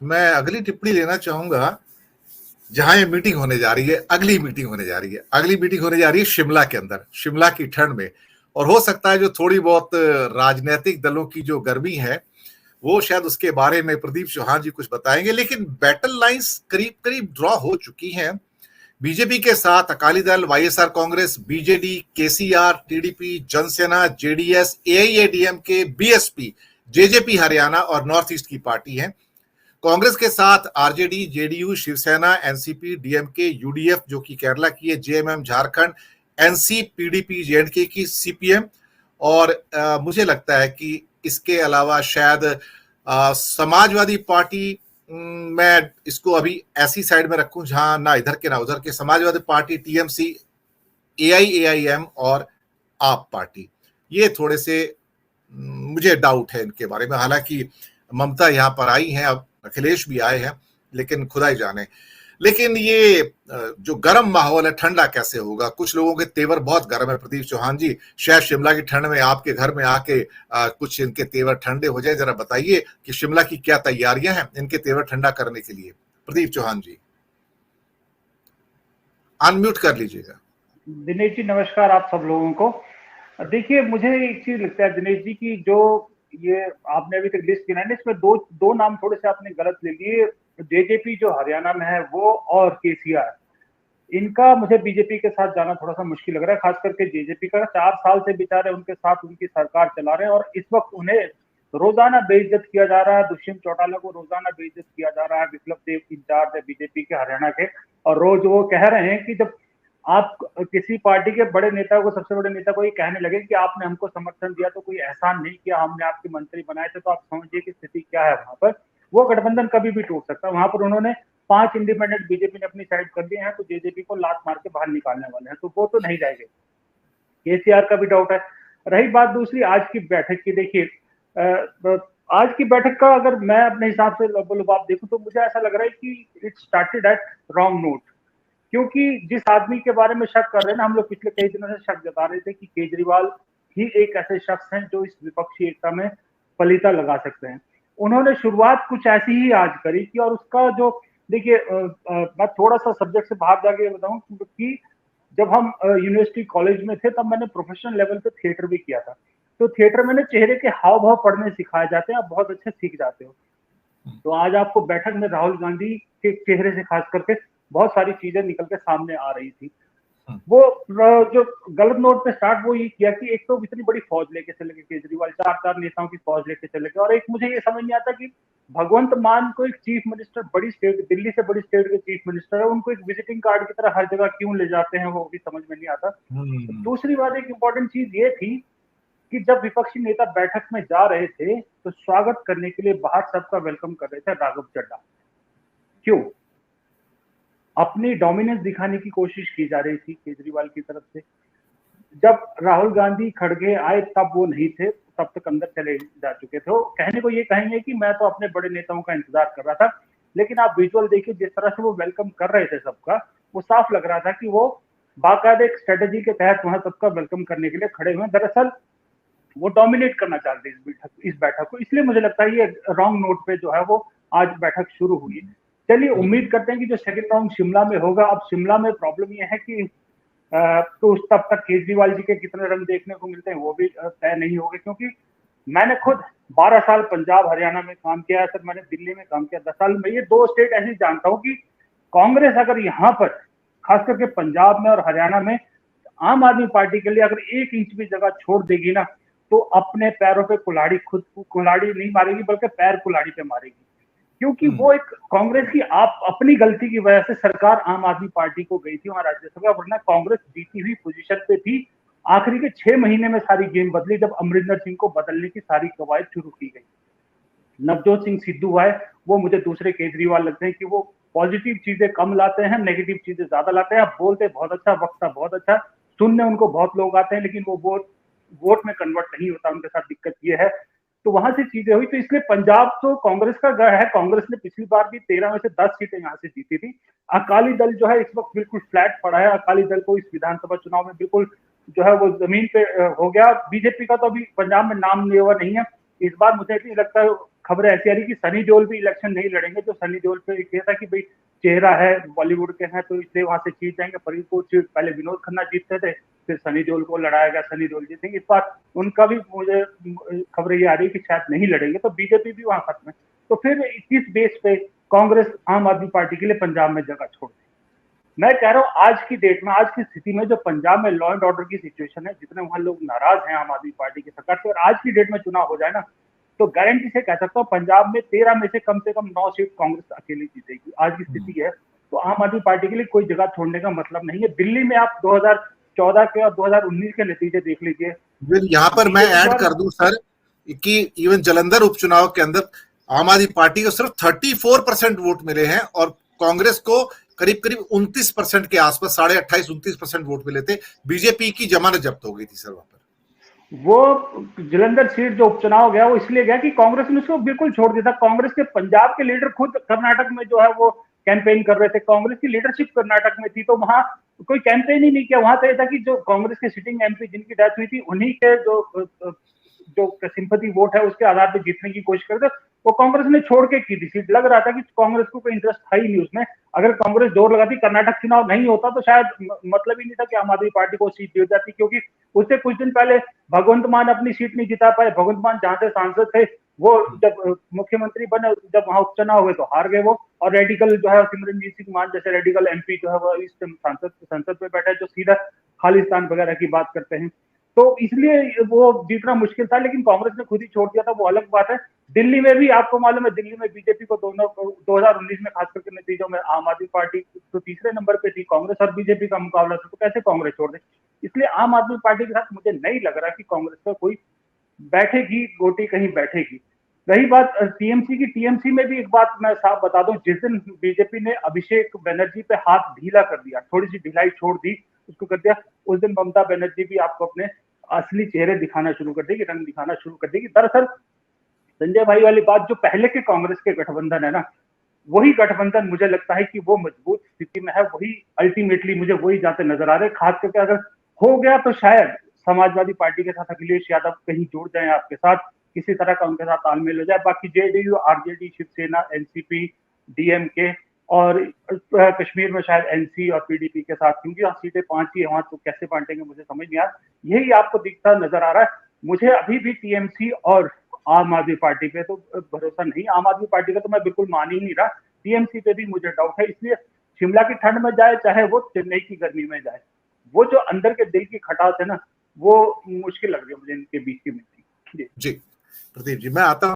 मैं अगली टिप्पणी लेना चाहूंगा जहां ये मीटिंग होने जा रही है। अगली मीटिंग होने जा रही है, अगली मीटिंग होने जा रही है शिमला के अंदर, शिमला की ठंड में। और हो सकता है जो थोड़ी बहुत राजनीतिक दलों की जो गर्मी है वो शायद उसके बारे में प्रदीप चौहान जी कुछ बताएंगे। लेकिन बैटल लाइंस करीब करीब ड्रॉ हो चुकी हैं। बीजेपी के साथ Akali Dal, YSR Congress, BJD, KCR, TDP, Janasena, JDS, AIADMK, BSP, JJP Haryana और नॉर्थ ईस्ट की पार्टी है। कांग्रेस के साथ RJD, JDU, Shiv Sena, NCP, DMK, UDF जो कि केरला की है, JMM Jharkhand, NC, PDP J and K की, सीपीएम। और मुझे लगता है कि इसके अलावा शायद समाजवादी पार्टी, मैं इसको अभी ऐसी साइड में रखूं जहां ना इधर के ना उधर के, समाजवादी पार्टी, टीएमसी, एआईएआईएम और आप पार्टी, ये थोड़े से मुझे डाउट है इनके बारे में। हालांकि ममता यहां पर आई हैं, अब अखिलेश भी आए हैं, लेकिन खुदा ही जाने। लेकिन ये जो गर्म माहौल है, ठंडा कैसे होगा? कुछ लोगों के तेवर बहुत गर्म है प्रदीप चौहान जी। शायद शिमला की ठंड में आपके घर में आके कुछ इनके तेवर ठंडे हो जाए। जरा बताइए कि शिमला की क्या तैयारियां हैं इनके तेवर ठंडा करने के लिए। प्रदीप चौहान जी अनम्यूट कर लीजिएगा। दिनेश जी नमस्कार आप सब लोगों को। देखिए मुझे एक चीज लगता है दिनेश जी की, जो ये आपने अभी तक लिस्ट गिनाई ना, इसमें दो दो नाम थोड़े से आपने गलत ले लिए। जेजेपी जो हरियाणा में है वो, और केसीआर, इनका मुझे बीजेपी के साथ जाना थोड़ा सा मुश्किल लग रहा है। खास करके जेजेपी का 4 साल से बेचारे उनके साथ उनकी सरकार चला रहे हैं और इस वक्त उन्हें रोजाना बेइज्जत किया जा रहा है। दुष्यंत चौटाला को रोजाना बेइज्जत किया जा रहा है। विप्लव देव इंचार्ज है बीजेपी के हरियाणा के, और रोज वो कह रहे हैं कि जब आप किसी पार्टी के बड़े नेता को, सबसे बड़े नेता को ये कहने लगे कि आपने हमको समर्थन दिया तो कोई एहसान नहीं किया, हमने आपके मंत्री बनाए थे, तो आप समझिए कि स्थिति क्या है वहां पर। वो गठबंधन कभी भी टूट सकता है। वहां पर उन्होंने 5 इंडिपेंडेंट बीजेपी ने अपनी साइड कर दिए हैं, तो जेजेपी को लात मार के बाहर निकालने वाले हैं, तो वो तो नहीं जाएंगे। केसीआर का भी डाउट है। रही बात दूसरी आज की बैठक की, देखिए आज की बैठक का अगर मैं अपने हिसाब से आप देखूं तो मुझे ऐसा लग रहा है कि it started at wrong note. क्योंकि जिस आदमी के बारे में शक कर रहे हैं ना, हम लोग पिछले कई दिनों से शक जता रहे थे कि केजरीवाल ही एक ऐसे शख्स हैं जो इस विपक्षी एकता में पलीता लगा सकते हैं। उन्होंने शुरुआत कुछ ऐसी ही आज करी कि, और उसका जो, देखिए मैं थोड़ा सा सब्जेक्ट से बाहर जाके बताऊं कि जब हम यूनिवर्सिटी कॉलेज में थे तब मैंने प्रोफेशनल लेवल पे थिएटर भी किया था। तो थिएटर में चेहरे के हाव भाव पढ़ने सिखाए जाते हैं, आप बहुत अच्छे सीख जाते हो। तो आज आपको बैठक में राहुल गांधी के चेहरे से खास करके बहुत सारी चीजें निकल के सामने आ रही थी। वो जो गलत नोट पे स्टार्ट वो ये किया कि एक तो इतनी बड़ी फौज लेके चले गए केजरीवाल, 4 नेताओं की फौज लेके चले गए। और एक मुझे ये समझ नहीं आता कि भगवंत मान को एक चीफ मिनिस्टर, बड़ी स्टेट, दिल्ली से बड़ी स्टेट के चीफ मिनिस्टर है, उनको एक विजिटिंग कार्ड की तरह हर जगह क्यों ले जाते हैं, वो भी समझ में नहीं आता। दूसरी बात, एक इंपॉर्टेंट चीज ये थी कि जब विपक्षी नेता बैठक में जा रहे थे तो स्वागत करने के लिए बाहर सबका वेलकम कर रहे थे राघव चड्ढा। क्यों? अपनी डोमिनेंस दिखाने की कोशिश की जा रही थी केजरीवाल की तरफ से। जब राहुल गांधी खड़गे आए तब वो नहीं थे, तब तक अंदर चले जा चुके थे। वो कहने को ये कहेंगे कि मैं तो अपने बड़े नेताओं का इंतजार कर रहा था, लेकिन आप विजुअल देखिए जिस तरह से वो वेलकम कर रहे थे सबका, वो साफ लग रहा था कि वो बाकायदा एक स्ट्रेटेजी के तहत वहां सबका वेलकम करने के लिए खड़े हुए। दरअसल वो डोमिनेट करना चाहते हैं इस बैठक को। इसलिए मुझे लगता है ये रॉन्ग नोट पे जो है वो आज बैठक शुरू हुई। चलिए उम्मीद करते हैं कि जो सेकंड राउंड शिमला में होगा, अब शिमला में प्रॉब्लम ये है कि तो तब तक केजरीवाल जी के कितने रंग देखने को मिलते हैं वो भी तय नहीं होगा। क्योंकि मैंने खुद 12 साल पंजाब हरियाणा में काम किया है, सर मैंने दिल्ली में काम किया 10 साल में। ये 2 स्टेट ऐसी जानता हूँ कि कांग्रेस अगर यहाँ पर खास करके पंजाब में और हरियाणा में आम आदमी पार्टी के लिए अगर 1 इंच भी जगह छोड़ देगी ना, तो अपने पैरों पे कुल्हाड़ी, खुद कुल्हाड़ी नहीं मारेगी बल्कि पैर कुल्हाड़ी पे मारेगी। क्योंकि वो एक कांग्रेस की आप अपनी गलती की वजह से सरकार आम आदमी पार्टी को गई थी वहां राज्यसभा, वरना कांग्रेस जीती हुई पोजीशन पे थी। आखिरी के 6 महीने में सारी गेम बदली जब अमरिंदर सिंह को बदलने की सारी कवायद शुरू की गई। नवजोत सिंह सिद्धू है, वो मुझे दूसरे केजरीवाल लगते हैं कि वो पॉजिटिव चीजें कम लाते हैं, नेगेटिव चीजें ज्यादा लाते हैं। बोलते बहुत अच्छा, वक्ता बहुत अच्छा, सुनने उनको बहुत लोग आते हैं, लेकिन वो वोट में कन्वर्ट नहीं होता। उनके साथ दिक्कत ये है। तो वहां से चीजें हुई, तो इसलिए पंजाब तो कांग्रेस का गढ़ है। कांग्रेस ने पिछली बार भी 13 में से 10 सीटें यहाँ से जीती थी। अकाली दल जो है इस वक्त बिल्कुल फ्लैट पड़ा है। अकाली दल को इस विधानसभा चुनाव में बिल्कुल जो है वो जमीन पे हो गया। बीजेपी का तो अभी पंजाब में नाम लेवा नहीं है। इस बार मुझे नहीं लगता, खबरें ऐसी आ रही कि सनी देओल भी इलेक्शन नहीं लड़ेंगे। तो सनी देओल पे ये था कि भाई चेहरा है, बॉलीवुड के हैं, तो इसलिए वहां से जीत जाएंगे। फरीदकोट सीट पहले विनोद खन्ना जीतते थे, फिर सनी देओल को लड़ाया गया, सनी देओल जीतेंगे। इस बार उनका भी मुझे खबरें ये आ रही है कि शायद नहीं लड़ेंगे, तो बीजेपी भी वहां खत्म है। तो फिर इस बेस पे कांग्रेस आम आदमी पार्टी के लिए पंजाब में जगह छोड़ दी। मैं कह रहा हूँ आज की डेट में, आज की स्थिति में जो पंजाब में लॉ एंड ऑर्डर की सिचुएशन है, जितने वहां लोग नाराज हैं आम आदमी पार्टी की सरकार से, और आज की डेट में चुनाव हो जाए ना, तो गारंटी से कह सकता हूँ पंजाब में 13 में से कम 9 सीट कांग्रेस अकेली जीतेगी। आज की स्थिति है, तो आम आदमी पार्टी के लिए कोई जगह छोड़ने का मतलब नहीं है। दिल्ली में आप 2014 के और 2019 के नतीजे देख लीजिए। यहाँ पर मैं ऐड कर दूं सर कि इवन जालंधर उपचुनाव के अंदर आम आदमी पार्टी को सिर्फ 34% वोट मिले हैं और कांग्रेस को करीब करीब 29% के आसपास, 28-29-29% वोट मिले थे। बीजेपी की जमानत जब्त हो गई थी सर वहां पर। वो जलंधर सीट जो उपचुनाव गया वो इसलिए गया कि कांग्रेस ने उसको बिल्कुल छोड़ दिया था। कांग्रेस के पंजाब के लीडर खुद कर्नाटक में जो है वो कैंपेन कर रहे थे, कांग्रेस की लीडरशिप कर्नाटक में थी, तो वहां कोई कैंपेन ही नहीं किया। वहां तो यह था कि जो कांग्रेस के सिटिंग एमपी जिनकी डेथ हुई थी, उन्हीं के जो सिंपैथी वोट है उसके आधार पर जीतने की कोशिश करते, वो कांग्रेस ने छोड़ के की थी सीट। लग रहा था कि कांग्रेस को कोई इंटरेस्ट था ही नहीं उसमें। अगर कांग्रेस जोर लगाती, कर्नाटक चुनाव नहीं होता, तो शायद मतलब ही नहीं था कि आम आदमी पार्टी को सीट दी जाती, क्योंकि उससे कुछ दिन पहले भगवंत मान अपनी सीट नहीं जिता पाए। भगवंत मान जहां से सांसद थे, वो जब मुख्यमंत्री बने, जब वहां उपचुनाव हुए तो हार गए वो। और रेडिकल जो है सिमरनजीत सिंह मान जैसे रेडिकल एमपी जो है वो इस संसद में बैठे, जो सीधा खालिस्तान वगैरह की बात करते हैं, तो इसलिए वो जीतना मुश्किल था। लेकिन कांग्रेस ने खुद ही छोड़ दिया था, वो अलग बात है। दिल्ली में भी आपको मालूम है, दिल्ली में बीजेपी को दोनों 2019 में खास करके नतीजों में आम आदमी पार्टी तो तीसरे नंबर पे थी, कांग्रेस और बीजेपी का मुकाबला था, तो कैसे कांग्रेस छोड़ दे। इसलिए आम आदमी पार्टी के साथ मुझे नहीं लग रहा कि कांग्रेस का कोई बैठेगी, गोटी कहीं बैठेगी। रही बात टीएमसी की, टीएमसी में भी एक बात मैं साफ बता दूं, जिस दिन बीजेपी ने अभिषेक बनर्जी पे हाथ ढीला कर दिया, थोड़ी सी ढिलाई छोड़ दी, उसको कर दिया, उस दिन ममता बनर्जी भी आपको अपने असली चेहरे दिखाना शुरू कर देगी, रंग दिखाना शुरू कर देगी। दरअसल संजय भाई वाली बात, जो पहले के कांग्रेस के गठबंधन है ना, वही गठबंधन मुझे लगता है कि वो मजबूत स्थिति में है, वही अल्टीमेटली मुझे वही जाते नजर आ रहे। खास करके अगर हो गया तो शायद समाजवादी पार्टी के साथ अखिलेश यादव कहीं जुड़ जाए, आपके साथ किसी तरह का उनके साथ तालमेल हो जाए। बाकी JDU, RJD, Shiv Sena, NCP, DMK और कश्मीर में शायद एनसी और पीडीपी के साथ, क्योंकि वहां सीटें 5 ही है, वहां तो कैसे बांटेंगे मुझे समझ नहीं आ रहा। यही आपको दिखता नजर आ रहा है। मुझे अभी भी टीएमसी और आम आदमी पार्टी पे तो भरोसा नहीं। आम आदमी पार्टी का तो मैं बिल्कुल मान ही नहीं रहा, टीएमसी पे भी मुझे डाउट है। इसलिए शिमला की ठंड में जाए, चाहे वो चेन्नई की गर्मी में जाए, वो जो अंदर के दिल की खटास है ना, वो मुश्किल लग रही है मुझे इनके बीच की मिलती। जी प्रदीप जी, मैं आता हूं